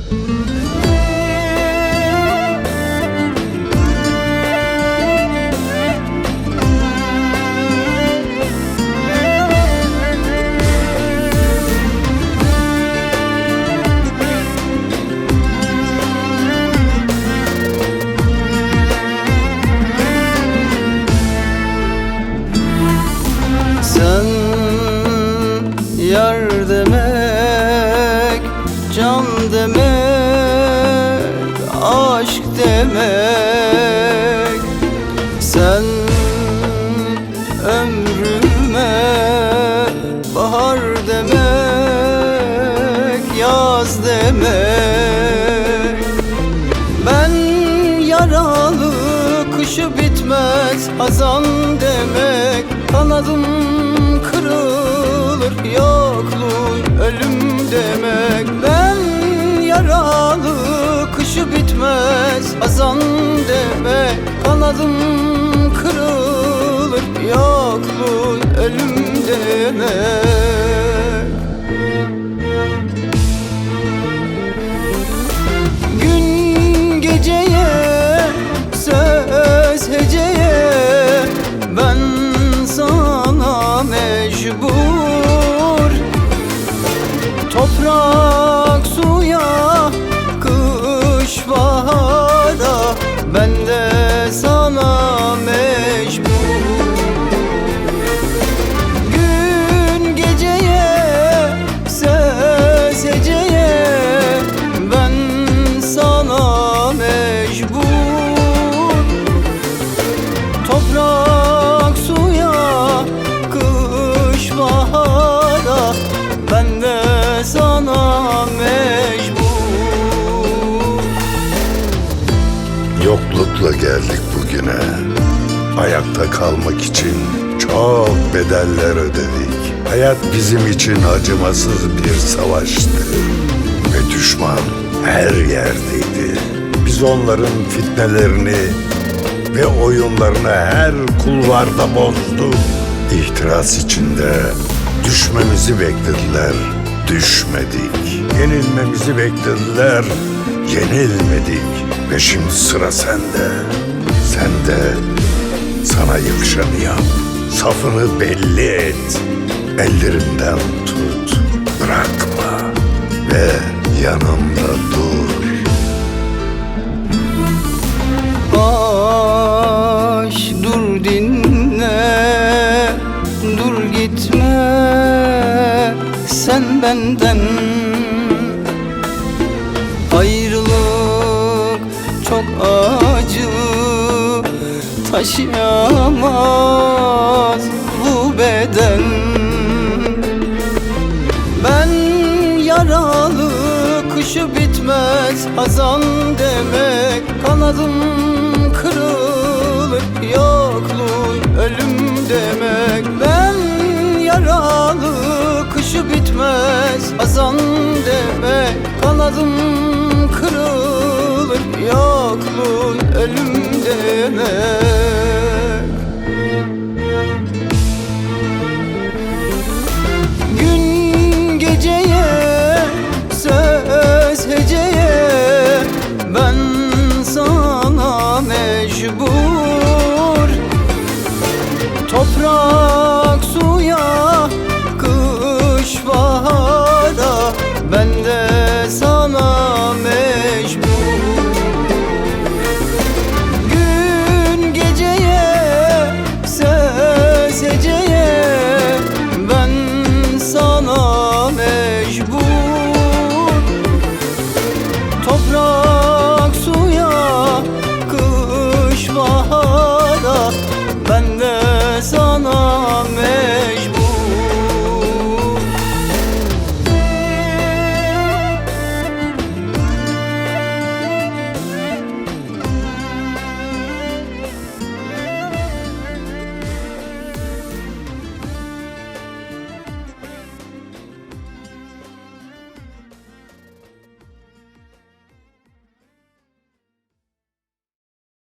Sen yar demek, can demek, aşk demek. Sen ömrüme bahar demek, yaz demek. Ben yaralı, kışı bitmez hazan demek. Kanadım kırılır, yokluğun ölüm demek. Ben yaralı, kışı bitmez hazan demek. Kanadım kırılır, yokluğun ölüm demek. Gün geceye, söz heceye, ben sana mecbur. Toprak suya, kış bahara, ben de sana mecbur. Gün geceye, söz heceye, ben sana mecbur. Toprak suya, kış bahara, ben de sana mecbur. Yoklukla geldik bugüne. Ayakta kalmak için çok bedeller ödedik. Hayat bizim için acımasız bir savaştı. Ve düşman her yerdeydi. Biz onların fitnelerini ve oyunlarını her kulvarda bozduk. İhtiras içinde düşmemizi beklediler, düşmedik. Yenilmemizi beklediler, yenilmedik. Ve şimdi sıra sende. Sen de sana yakışanı yap. Safını belli et. Ellerinden tut, bırakma ve yanımda dur. Aş dur dinle, dur gitme sen benden. Ayrılık çok acı, taşıyamaz bu beden. Ben yaralı, kışı bitmez hazan demek. Kanadım kırılır, yokluğun ölüm demek. Ben yaralı, kışı bitmez hazan demek. Kanadım kırılır, yokluğun ölüm demek. Gün geceye, söz heceye, ben sana mecbur. Toprak suya, kış bahara, ben